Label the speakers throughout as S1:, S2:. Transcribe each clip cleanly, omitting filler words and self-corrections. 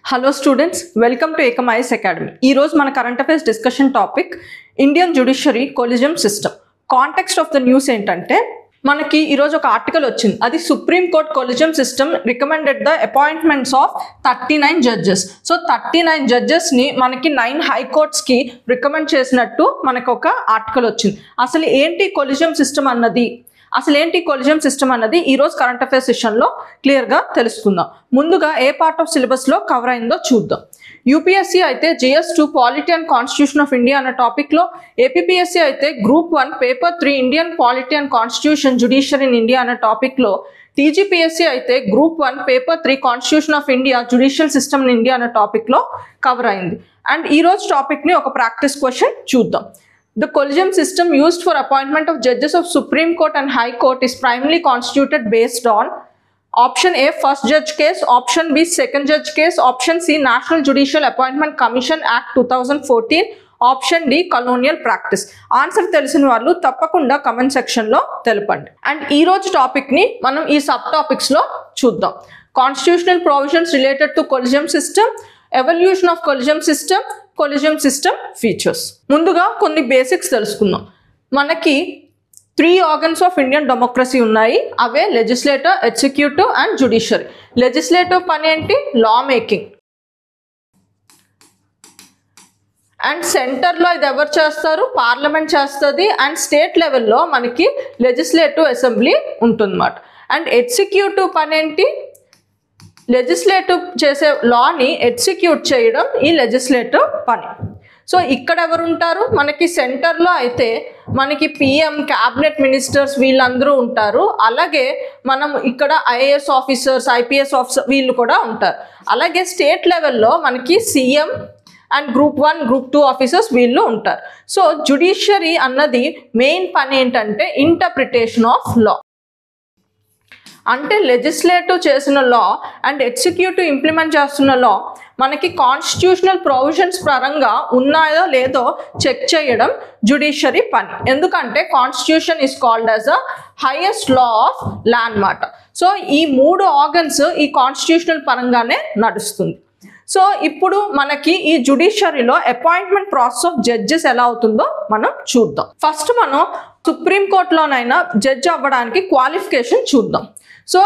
S1: Hello students, welcome to Ekam IAS Academy. Ee roju mana current affairs discussion topic Indian Judiciary Collegium System. Context of the news entante మనకి ఈ రోజు ఒక article వచ్చింది. అది supreme court collegium system recommended the appointments of 39 judges. So 39 judges ని మనకి 9 high courts కి recommend చేసినట్టు మనకు ఒక ఆర్టికల్ వచ్చింది. అసలు ఏంటి కొలిజియం సిస్టమ్ అన్నది ఈ రోజు కరెంట్ అఫైర్స్ సెషన్ లో క్లియర్ గా తెలుసుకుందాం. ముందుగా ఏ పార్ట్ ఆఫ్ సిలబస్ లో కవర్ అయిందో చూద్దాం. యూపీఎస్సీ అయితే GS2 polity and constitution of India అన్న టాపిక్ లో, ఏపీపీఎస్సీ అయితే group 1 paper 3 Indian polity and constitution judiciary in India అన్న టాపిక్ లో, టీజీపీఎస్సీ అయితే group 1 paper 3 constitution of India judicial system in India అన్న టాపిక్ లో కవర్ అయింది. అండ్ ఈ రోజు టాపిక్ ని ఒక ప్రాక్టీస్ క్వశ్చన్ చూద్దాం. The collegium system used for appointment of judges of Supreme Court and High Court is primarily constituted based on option A first judge case, option B second judge case, option C National Judicial Appointment Commission Act 2014, option D colonial practice. Answer తెలిసిన వాళ్ళు తప్పకుండా comment section లో తెలపండి. And ఈ రోజు topic ని మనం ఈ సబ్ టాపిక్స్ లో చూద్దాం. Constitutional provisions related to collegium system, evolution of collegium system features. ముందుగా కొన్ని బేసిక్స్ తెలుసుకుందాం. మనకి 3 ఆర్గన్స్ ఆఫ్ ఇండియన్ డెమోక్రసీ ఉన్నాయి. అవే legislative, executive and judiciary. Legislative పని ఏంటి? లా మేకింగ్. అండ్ సెంటర్లో ఇది ఎవరు చేస్తారు? పార్లమెంట్ చేస్తుంది. అండ్ స్టేట్ లెవెల్లో మనకి లెజిస్లేటివ్ అసెంబ్లీ ఉంటుందన్నమాట. అండ్ ఎగ్జిక్యూటివ్ పని ఏంటి? లెజిస్లేటివ్ చేసే లాని ఎగ్జిక్యూట్ చేయడం ఈ లెజిస్లేటివ్ పని. సో ఇక్కడ ఎవరు ఉంటారు? మనకి సెంటర్లో అయితే మనకి పిఎం, క్యాబినెట్ మినిస్టర్స్ వీళ్ళందరూ ఉంటారు. అలాగే మనం ఇక్కడ ఐఏఎస్ ఆఫీసర్స్, ఐపీఎస్ ఆఫీసర్ వీళ్ళు కూడా ఉంటారు. అలాగే స్టేట్ లెవెల్లో మనకి CM and group 1, group 2 officers వీళ్ళు ఉంటారు. సో జ్యుడిషియరీ అన్నది మెయిన్ పని ఏంటంటే ఇంటర్ప్రిటేషన్ ఆఫ్ లా. అంటే లెజిస్లేటివ్ చేసిన లా అండ్ ఎగ్జిక్యూటివ్ ఇంప్లిమెంట్ చేస్తున్న లా మనకి కాన్స్టిట్యూషనల్ ప్రొవిజన్స్ పరంగా ఉన్నాయో లేదో చెక్ చేయడం జ్యుడిషియరీ పని. ఎందుకంటే constitution is called as a highest law of law అన్నమాట. సో ఈ 3 ఆర్గన్స్ ఈ కాన్స్టిట్యూషనల్ పరంగానే నడుస్తుంది. సో ఇప్పుడు మనకి ఈ జ్యుడిషియరీలో అపాయింట్మెంట్ ప్రాసెస్ ఆఫ్ జడ్జెస్ ఎలా అవుతుందో మనం చూద్దాం. ఫస్ట్ మనం సుప్రీం కోర్టులోనైనా జడ్జ్ అవ్వడానికి క్వాలిఫికేషన్ చూద్దాం. సో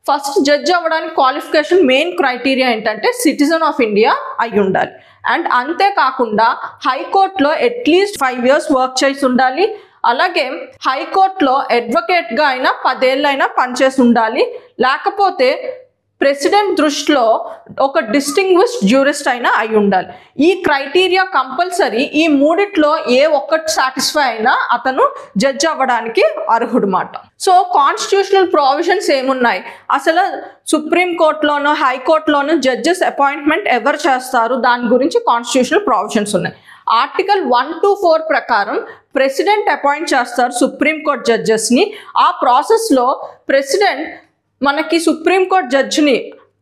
S1: ఫస్ట్ జడ్జ్ అవ్వడానికి క్వాలిఫికేషన్ మెయిన్ క్రైటీరియా ఏంటంటే సిటిజన్ ఆఫ్ ఇండియా అయి ఉండాలి. అండ్ అంతేకాకుండా హైకోర్టులో అట్లీస్ట్ 5 years వర్క్ చేసి ఉండాలి. అలాగే హైకోర్టులో అడ్వకేట్గా అయినా 10 ఏళ్ళైనా పనిచేసి ఉండాలి. లేకపోతే ప్రెసిడెంట్ దృష్టిలో ఒక డిస్టింగ్విష్డ్ జ్యూరిస్ట్ అయినా అయి ఉండాలి. ఈ క్రైటీరియా కంపల్సరీ. ఈ మూడిట్లో ఏ ఒక్కటి సాటిస్ఫై అయినా అతను జడ్జ్ అవ్వడానికి అర్హుడన్నమాట. సో కాన్స్టిట్యూషనల్ ప్రొవిజన్స్ ఏమున్నాయి? అసలు సుప్రీం కోర్టులోనో హైకోర్టులోనో జడ్జెస్ అపాయింట్మెంట్ ఎవరు చేస్తారు దాని గురించి కాన్స్టిట్యూషనల్ ప్రొవిజన్స్ ఉన్నాయి. ఆర్టికల్ 1 to 4 ప్రకారం ప్రెసిడెంట్ అపాయింట్ చేస్తారు సుప్రీం కోర్ట్ జడ్జెస్ని. ఆ ప్రాసెస్లో ప్రెసిడెంట్ మనకి సుప్రీంకోర్టు జడ్జిని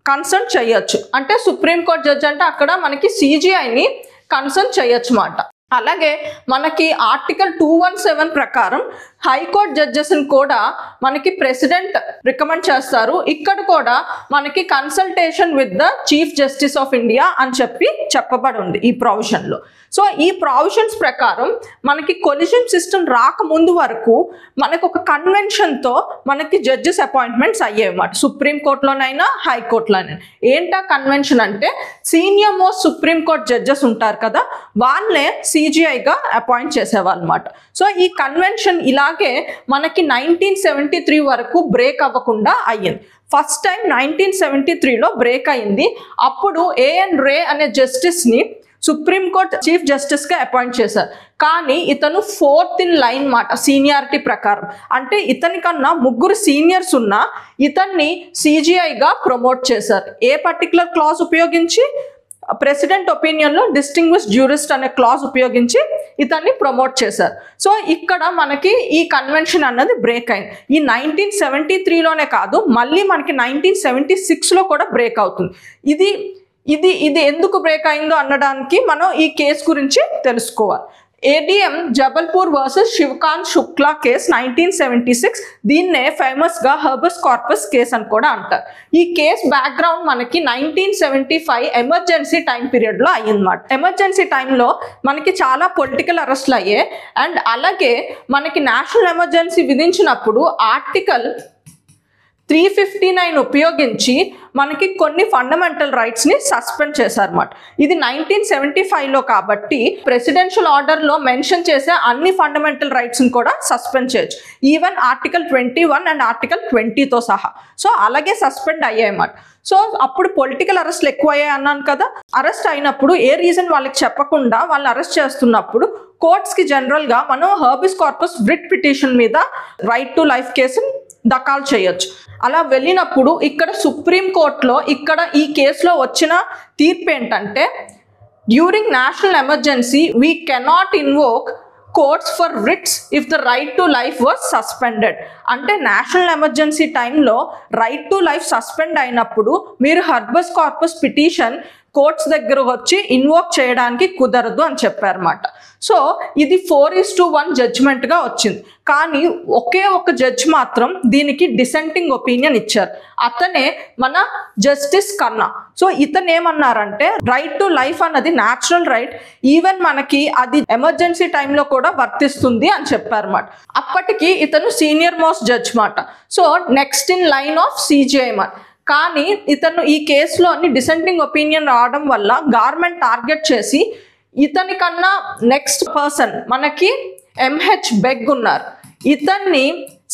S1: కన్సల్ట్ చేయొచ్చు. అంటే సుప్రీంకోర్టు జడ్జి అంటే అక్కడ మనకి CJIని కన్సల్ట్ చేయొచ్చు అన్నమాట. అలాగే మనకి ఆర్టికల్ 217 ప్రకారం హైకోర్టు జడ్జెస్ని కూడా మనకి ప్రెసిడెంట్ రికమెండ్ చేస్తారు. ఇక్కడ కూడా మనకి consultation with the chief justice of India అని చెప్పబడి ఉంది ఈ ప్రొవిజన్లో. సో ఈ ప్రొవిజన్స్ ప్రకారం మనకి కొలిజియం సిస్టమ్ రాకముందు వరకు మనకు ఒక కన్వెన్షన్తో మనకి జడ్జెస్ అపాయింట్మెంట్స్ అయ్యేవన్నమాట. సుప్రీంకోర్టులోనైనా హైకోర్టులోనైనా. ఏంటా కన్వెన్షన్ అంటే సీనియర్ మోస్ట్ సుప్రీంకోర్టు జడ్జెస్ ఉంటారు కదా, వాళ్ళే CJIగా అపాయింట్ చేసేవాళ్ళు అన్నమాట. సో ఈ కన్వెన్షన్ ఇలాగే మనకి 1973 వరకు బ్రేక్ అవ్వకుండా అయ్యింది. ఫస్ట్ టైం 1973లో బ్రేక్ అయింది. అప్పుడు AN రే అనే జస్టిస్ని సుప్రీంకోర్టు చీఫ్ జస్టిస్గా అపాయింట్ చేశారు. కానీ ఇతను 4th in line మాట సీనియారిటీ ప్రకారం. అంటే ఇతని కన్నా 3 సీనియర్స్ ఉన్నా ఇతన్ని CJIగా ప్రమోట్ చేశారు. ఏ పర్టికులర్ క్లాజ్ ఉపయోగించి? ప్రెసిడెంట్ ఒపీనియన్లో డిస్టింగ్విష్డ్ జ్యూరిస్ట్ అనే క్లాజ్ ఉపయోగించి ఇతన్ని ప్రమోట్ చేశారు. సో ఇక్కడ మనకి ఈ కన్వెన్షన్ అన్నది బ్రేక్ అయింది. ఈ 1973లోనే కాదు, మళ్ళీ మనకి 1976లో కూడా బ్రేక్ అవుతుంది. ఇది ఎందుకు బ్రేక్ అయిందో అనడానికి మనం ఈ కేసు గురించి తెలుసుకోవాలి. ADM Jabalpur versus Shivakant Shukla case 1976, దీన్నే ఫేమస్గా హెబియస్ కార్పస్ కేస్ అని కూడా అంటారు. ఈ కేస్ బ్యాక్గ్రౌండ్ మనకి 1975 ఎమర్జెన్సీ టైం పీరియడ్లో అయ్యిందన్నమాట. ఎమర్జెన్సీ టైంలో మనకి చాలా పొలిటికల్ అరెస్ట్లు అయ్యాయి. అండ్ అలాగే మనకి నేషనల్ ఎమర్జెన్సీ విధించినప్పుడు ఆర్టికల్ 359 ఉపయోగించి మనకి కొన్ని ఫండమెంటల్ రైట్స్ని సస్పెండ్ చేశారన్నమాట. ఇది 1975లో కాబట్టి ప్రెసిడెన్షియల్ ఆర్డర్లో మెన్షన్ చేసే అన్ని ఫండమెంటల్ రైట్స్ని కూడా సస్పెండ్ చేయొచ్చు, ఈవెన్ ఆర్టికల్ 21 అండ్ ఆర్టికల్ 20తో సహా. సో అలాగే సస్పెండ్ అయ్యాయన్నమాట. సో అప్పుడు పొలిటికల్ అరెస్ట్లు ఎక్కువ అయ్యాయి అన్నాను కదా. అరెస్ట్ అయినప్పుడు ఏ రీజన్ వాళ్ళకి చెప్పకుండా వాళ్ళని అరెస్ట్ చేస్తున్నప్పుడు కోర్ట్స్కి జనరల్గా మనం హెబియస్ కార్పస్ రిట్ పిటిషన్ మీద రైట్ టు లైఫ్ కేసు దఖాలు చేయొచ్చు. అలా వెళ్ళినప్పుడు ఇక్కడ సుప్రీం కోర్టులో ఇక్కడ ఈ కేసులో వచ్చిన తీర్పు ఏంటంటే, during national emergency we cannot invoke courts for writs if the right to life was suspended. అంటే నేషనల్ ఎమర్జెన్సీ టైంలో రైట్ టు లైఫ్ సస్పెండ్ అయినప్పుడు మీరు హెబియస్ కార్పస్ పిటిషన్ కోర్ట్స్ దగ్గర వచ్చి ఇన్వోక్ చేయడానికి కుదరదు అని చెప్పారన్నమాట. సో ఇది 4:1 జడ్జిమెంట్గా వచ్చింది. కానీ ఒకే ఒక జడ్జ్ మాత్రం దీనికి డిసెంటింగ్ ఒపీనియన్ ఇచ్చారు. అతనే మన జస్టిస్ కన్నా. సో ఇతను ఏమన్నారంటే, రైట్ టు లైఫ్ అన్నది న్యాచురల్ రైట్, ఈవెన్ మనకి అది ఎమర్జెన్సీ టైంలో కూడా వర్తిస్తుంది అని చెప్పారన్నమాట. అప్పటికి ఇతను సీనియర్ మోస్ట్ జడ్జ్ మాట. So next in line of CGI మాట. కానీ ఇతను ఈ కేసులోని డిసెంటింగ్ ఒపీనియన్ రావడం వల్ల గవర్నమెంట్ టార్గెట్ చేసి ఇతని కన్నా నెక్స్ట్ పర్సన్ మనకి ఎంహెచ్ బెగ్ ఉన్నారు, ఇతన్ని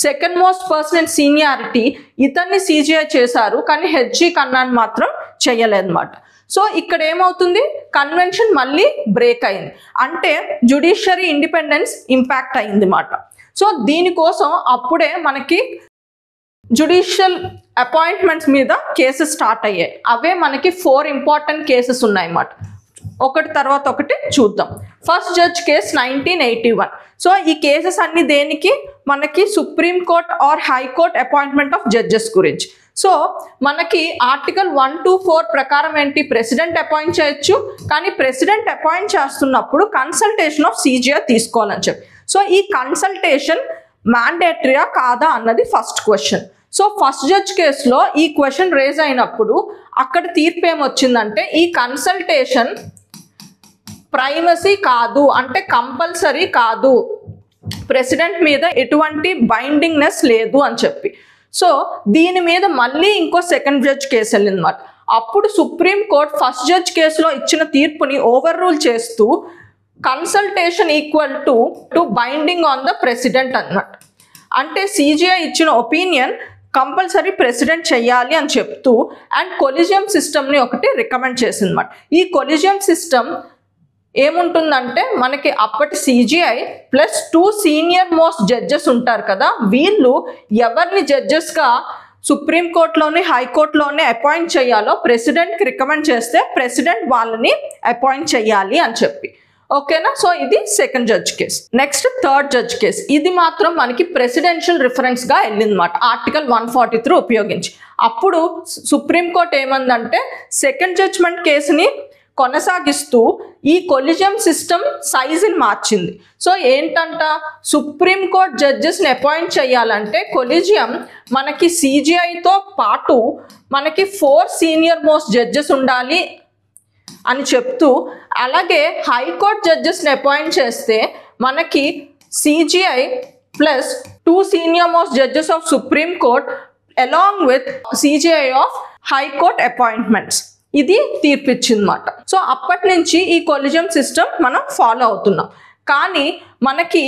S1: second most person in seniority, ఇతన్ని సిజిఐ చేశారు. కానీ హెచ్జి కన్నాని మాత్రం చేయలేదన్నమాట. సో ఇక్కడ ఏమవుతుంది, కన్వెన్షన్ మళ్ళీ బ్రేక్ అయింది. అంటే జ్యుడిషియరీ ఇండిపెండెన్స్ ఇంపాక్ట్ అయింది అన్నమాట. సో దీనికోసం అప్పుడే మనకి జ్యుడిషియల్ అపాయింట్మెంట్స్ మీద కేసెస్ స్టార్ట్ అయ్యాయి. అవే మనకి 4 ఇంపార్టెంట్ కేసెస్ ఉన్నాయన్నమాట. ఒకటి తర్వాత ఒకటి చూద్దాం. First judge case 1981. సో ఈ కేసెస్ అన్ని దేనికి, మనకి supreme court or high court appointment of judges గురించి. సో మనకి ఆర్టికల్ 1 to 4 ప్రకారం ఏంటి, ప్రెసిడెంట్ అపాయింట్ చేయొచ్చు. కానీ ప్రెసిడెంట్ అపాయింట్ చేస్తున్నప్పుడు కన్సల్టేషన్ ఆఫ్ సిజిఐ తీసుకోవాలని చెప్పి. సో ఈ కన్సల్టేషన్ మ్యాండేటరీయా కాదా అన్నది first question. So first judge కేసులో ఈ క్వశ్చన్ రేజ్ అయినప్పుడు అక్కడ తీర్పు ఏమొచ్చిందంటే, ఈ కన్సల్టేషన్ ప్రైమసీ కాదు, అంటే కంపల్సరీ కాదు, ప్రెసిడెంట్ మీద ఎటువంటి బైండింగ్నెస్ లేదు అని చెప్పి. సో దీని మీద మళ్ళీ ఇంకో సెకండ్ జడ్జ్ కేసు వెళ్ళిందన్నమాట. అప్పుడు సుప్రీం కోర్ట్ ఫస్ట్ జడ్జ్ కేసులో ఇచ్చిన తీర్పుని ఓవర్ రూల్ చేస్తూ consultation equal to binding on the president అన్నమాట. అంటే సిజిఐ ఇచ్చిన ఒపీనియన్ కంపల్సరీ ప్రెసిడెంట్ చెయ్యాలి అని చెప్తూ అండ్ కొలిజియం సిస్టమ్ని ఒకటి రికమెండ్ చేసింది అన్నమాట. ఈ కొలిజియం సిస్టమ్ ఏముంటుందంటే, మనకి అప్పటి CGI plus 2 senior most judges ఉంటారు కదా, వీళ్ళు ఎవరిని జడ్జెస్గా సుప్రీంకోర్టులోని హైకోర్టులోనే అపాయింట్ చేయాలో ప్రెసిడెంట్కి రికమెండ్ చేస్తే ప్రెసిడెంట్ వాళ్ళని అపాయింట్ చేయాలి అని చెప్పి. ఓకేనా. సో ఇది second judge case. Next third judge case. ఇది మాత్రం మనకి ప్రెసిడెన్షియల్ రిఫరెన్స్గా వెళ్ళిందన్నమాట, ఆర్టికల్ 143 ఉపయోగించి. అప్పుడు సుప్రీంకోర్టు ఏమందంటే, సెకండ్ జడ్జ్మెంట్ కేసుని కొనసాగిస్తూ ఈ కొలిజియం సిస్టమ్ సైజుని మార్చింది. సో ఏంటంట, సుప్రీంకోర్టు జడ్జెస్ని అపాయింట్ చేయాలంటే కొలిజియం మనకి సిజిఐతో పాటు మనకి 4 సీనియర్ మోస్ట్ జడ్జెస్ ఉండాలి అని చెప్తూ, అలాగే హైకోర్టు జడ్జెస్ని అపాయింట్ చేస్తే మనకి CGI plus 2 senior most judges of supreme court along with CGI of high court appointments, ఇది తీర్పిచ్చిందన్నమాట. సో అప్పటి నుంచి ఈ కొలిజియం సిస్టమ్ మనం ఫాలో అవుతున్నాం. కానీ మనకి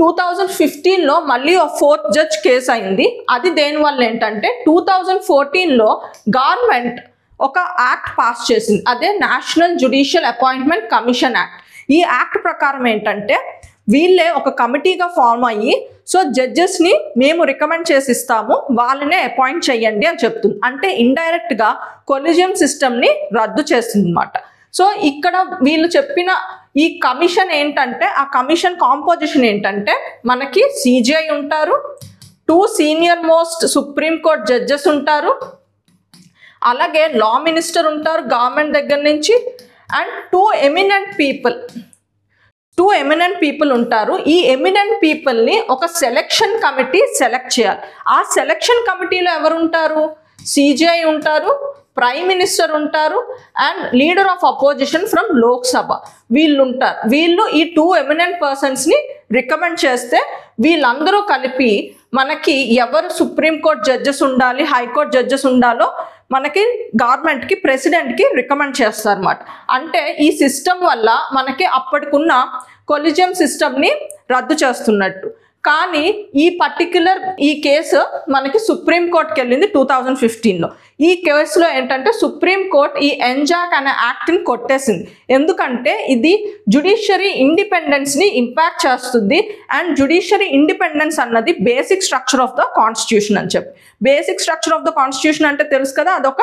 S1: 2015లో మళ్ళీ 4th జడ్జ్ కేసు అయింది. అది దేనివల్ల ఏంటంటే, 2014లో గవర్నమెంట్ ఒక యాక్ట్ పాస్ చేసింది, అదే national judicial appointment commission act. ఈ యాక్ట్ ప్రకారం ఏంటంటే, వీళ్ళే ఒక కమిటీగా ఫామ్ అయ్యి, సో జడ్జెస్ని మేము రికమెండ్ చేసి ఇస్తాము, వాళ్ళనే అపాయింట్ చేయండి అని చెప్తుంది. అంటే ఇండైరెక్ట్గా కొలిజియం సిస్టమ్ని రద్దు చేస్తుంది అన్నమాట. సో ఇక్కడ వీళ్ళు చెప్పిన ఈ కమిషన్ ఏంటంటే, ఆ కమిషన్ కాంపోజిషన్ ఏంటంటే, మనకి సిజిఐ ఉంటారు, 2 సీనియర్ మోస్ట్ సుప్రీంకోర్టు జడ్జెస్ ఉంటారు, అలాగే లా మినిస్టర్ ఉంటారు గవర్నమెంట్ దగ్గర నుంచి, and 2 eminent people 2 eminent people ఉంటారు. ఈ ఎమినెంట్ పీపుల్ని ఒక సెలెక్షన్ కమిటీ సెలెక్ట్ చేయాలి. ఆ సెలెక్షన్ కమిటీలో ఎవరు ఉంటారు? సిజేఐ ఉంటారు, ప్రైమ్ మినిస్టర్ ఉంటారు, and leader of opposition from Lok Sabha వీళ్ళు ఉంటారు. వీళ్ళు ఈ 2 ఎమినెంట్ పర్సన్స్ని రికమెండ్ చేస్తే వీళ్ళందరూ కలిపి మనకి ఎవరు సుప్రీంకోర్టు జడ్జెస్ ఉండాలి, హైకోర్టు జడ్జెస్ ఉండాలో మనకి గవర్నమెంట్కి, ప్రెసిడెంట్కి రికమెండ్ చేస్తారు అన్నమాట. అంటే ఈ సిస్టమ్ వల్ల మనకి అప్పటికున్న కొలిజియం సిస్టమ్ని రద్దు చేస్తున్నట్టు. కానీ ఈ పర్టిక్యులర్ ఈ కేసు మనకి సుప్రీంకోర్టుకి వెళ్ళింది 2015లో. ఈ కేసులో ఏంటంటే సుప్రీంకోర్టు ఈ ఎంజాక్ అనే యాక్ట్ని కొట్టేసింది. ఎందుకంటే ఇది జ్యుడిషియరీ ఇండిపెండెన్స్ని ఇంపాక్ట్ చేస్తుంది. అండ్ జ్యుడిషియరీ ఇండిపెండెన్స్ అన్నది basic structure of the constitution అని చెప్పి. Basic structure of the constitution అంటే తెలుసు కదా, అదొక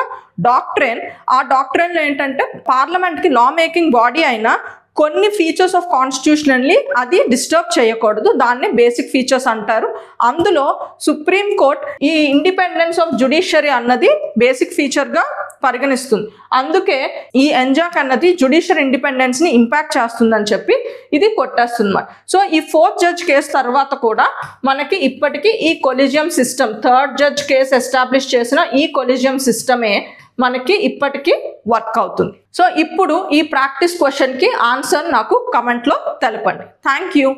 S1: డాక్ట్రైన్. ఆ డాక్ట్రైన్లో ఏంటంటే పార్లమెంట్కి లా మేకింగ్ బాడీ అయినా కొన్ని ఫీచర్స్ ఆఫ్ కాన్స్టిట్యూషనల్లీ అది డిస్టర్బ్ చేయకూడదు, దాన్ని బేసిక్ ఫీచర్స్ అంటారు. అందులో సుప్రీంకోర్టు ఈ ఇండిపెండెన్స్ ఆఫ్ జ్యుడిషియరీ అన్నది బేసిక్ ఫీచర్గా పరిగణిస్తుంది. అందుకే ఈ ఎంజాక్ అన్నది జ్యుడిషియరీ ఇండిపెండెన్స్ని ఇంపాక్ట్ చేస్తుందని చెప్పి ఇది కొట్టేస్తుంది. సో ఈ 4th జడ్జ్ కేసు తర్వాత కూడా మనకి ఇప్పటికీ ఈ collegium system, 3rd judge case establish చేసిన ఈ కొలిజియం సిస్టమే మనకి ఇప్పటికీ వర్క్ అవుతుంది. సో ఇప్పుడు ఈ ప్రాక్టీస్ క్వశ్చన్కి ఆన్సర్ నాకు కమెంట్లో తెలపండి. Thank you.